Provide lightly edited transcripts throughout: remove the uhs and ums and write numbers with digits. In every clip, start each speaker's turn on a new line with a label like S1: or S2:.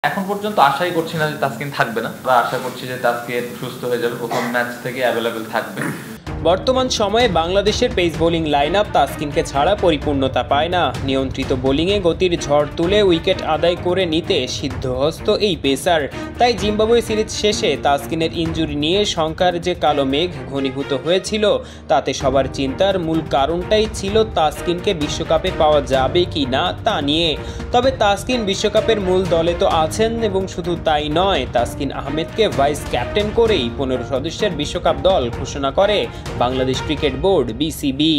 S1: এখন পর্যন্ত আশাই করছি না যে তাসকিন থাকবে না। আমরা আশা করছি যে তাসকিন সুস্থ হয়ে যাবে, প্রথম ম্যাচ থেকে অ্যাভেলেবেল থাকবে।
S2: বর্তমান সময়ে বাংলাদেশের পেস বোলিং লাইন আপ তাসকিনকে ছাড়া পরিপূর্ণতা পায় না। নিয়ন্ত্রিত বোলিংয়ে গতির ঝড় তুলে উইকেট আদায় করে নিতে সিদ্ধহস্ত এই পেসার। তাই জিম্বাবুয়ে সিরিজ শেষে তাসকিনের ইনজুরি নিয়ে শঙ্কার যে কালো মেঘ ঘনীভূত হয়েছিল, তাতে সবার চিন্তার মূল কারণটাই ছিল তাসকিনকে বিশ্বকাপে পাওয়া যাবে কি না তা নিয়ে। তবে তাসকিন বিশ্বকাপের মূল দলে তো আছেন, এবং শুধু তাই নয়, তাসকিন আহমেদকে ভাইস ক্যাপ্টেন করেই 15 সদস্যের বিশ্বকাপ দল ঘোষণা করে বাংলাদেশ ক্রিকেট বোর্ড বিসিবি।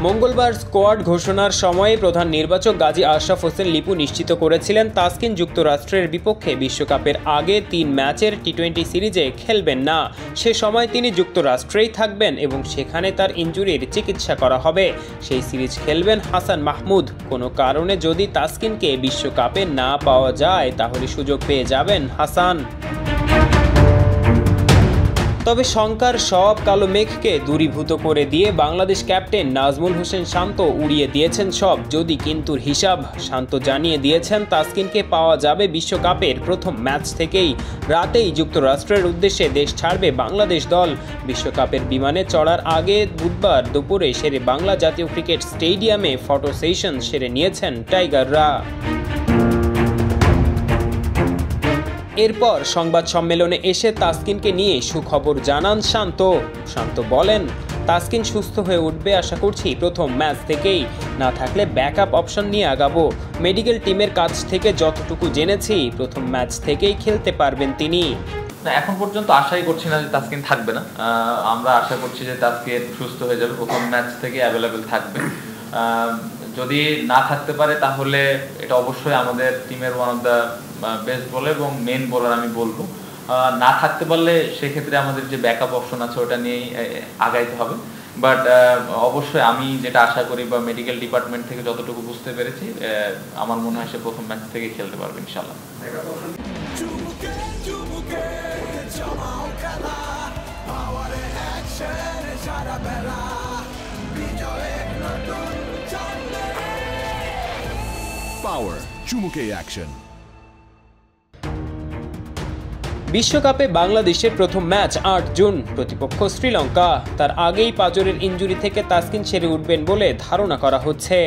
S2: মঙ্গলবার স্কোয়াড ঘোষণার সময়ে প্রধান নির্বাচক গাজী আশরাফ হোসেন লিপু নিশ্চিত করেছিলেন তাসকিন যুক্তরাষ্ট্রের বিপক্ষে বিশ্বকাপের আগে 3 ম্যাচের টি-20 সিরিজে খেলবেন না। সে সময় তিনি যুক্তরাষ্ট্রেই থাকবেন এবং সেখানে তার ইনজুরির চিকিৎসা করা হবে। সেই সিরিজ খেলবেন হাসান মাহমুদ। কোনো কারণে যদি তাসকিনকে বিশ্বকাপে না পাওয়া যায়, তাহলে সুযোগ পেয়ে যাবেন হাসান। তবে শঙ্কার সব কালো মেঘকে দূরীভূত করে দিয়ে বাংলাদেশ ক্যাপ্টেন নাজমুল হোসেন শান্ত উড়িয়ে দিয়েছেন সব যদি কিন্তুর হিসাব। শান্ত জানিয়ে দিয়েছেন তাসকিনকে পাওয়া যাবে বিশ্বকাপের প্রথম ম্যাচ থেকেই। রাতেই যুক্তরাষ্ট্রের উদ্দেশ্যে দেশ ছাড়বে বাংলাদেশ দল। বিশ্বকাপের বিমানে চড়ার আগে বুধবার দুপুরে শেরে বাংলা জাতীয় ক্রিকেট স্টেডিয়ামে ফটো সেশন সেরে নিয়েছেন টাইগাররা। এরপর সংবাদ সম্মেলনে এসে তাসকিনকে নিয়ে সুখবর জানান শান্ত বলেন, তাসকিন সুস্থ হয়ে উঠবে আশা করছি প্রথম ম্যাচ থেকেই। না থাকলে ব্যাকআপ অপশন নিয়ে আগাবো। মেডিকেল টিমের কাছ থেকে যতটুকু জেনেছি, প্রথম ম্যাচ থেকেই খেলতে পারবেন তিনি।
S1: এখন পর্যন্ত আশাই করছি না যে তাসকিন থাকবে না। আমরা আশা করছি যে তাসকিন সুস্থ হয়ে যাবে, প্রথম ম্যাচ থেকে অ্যাভেলেবেল থাকবে। যদি না থাকতে পারে তাহলে এটা অবশ্যই আমাদের টিমের one of the best bowler এবং মেন বোলার আমি বলবো। না থাকতে পারলে সেক্ষেত্রে আমাদের যে ব্যাকআপ অপশন আছে ওটা নিয়েই আগাইতে হবে। বাট অবশ্যই আমি যেটা আশা করি বা মেডিকেল ডিপার্টমেন্ট থেকে যতটুকু বুঝতে পেরেছি, আমার মনে হয় সে প্রথম ম্যাচ থেকে খেলতে পারবে ইনশাল্লাহ।
S3: Power চুমুকে অ্যাকশন।
S2: বিশ্বকাপে বাংলাদেশের প্রথম ম্যাচ 8 জুন, প্রতিপক্ষ শ্রীলঙ্কা। তার আগেই পাজরের ইনজুরি থেকে তাসকিন সেরে উঠবেন বলে ধারণা করা হচ্ছে।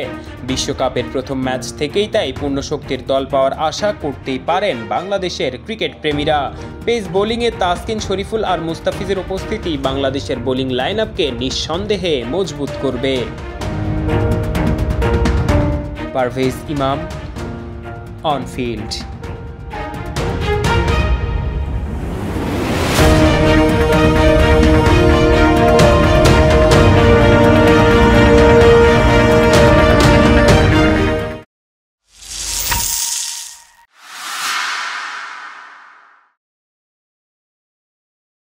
S2: বিশ্বকাপের প্রথম ম্যাচ থেকেই তাই পূর্ণ শক্তির দল পাওয়ার আশা করতেই পারেন বাংলাদেশের ক্রিকেট প্রেমীরা। পেস বোলিংয়ে তাসকিন, শরীফুল আর মুস্তাফিজের উপস্থিতি বাংলাদেশের বোলিং লাইন আপকে নিঃসন্দেহে মজবুত করবে। পারভেজ ইমাম, অন ফিল্ড।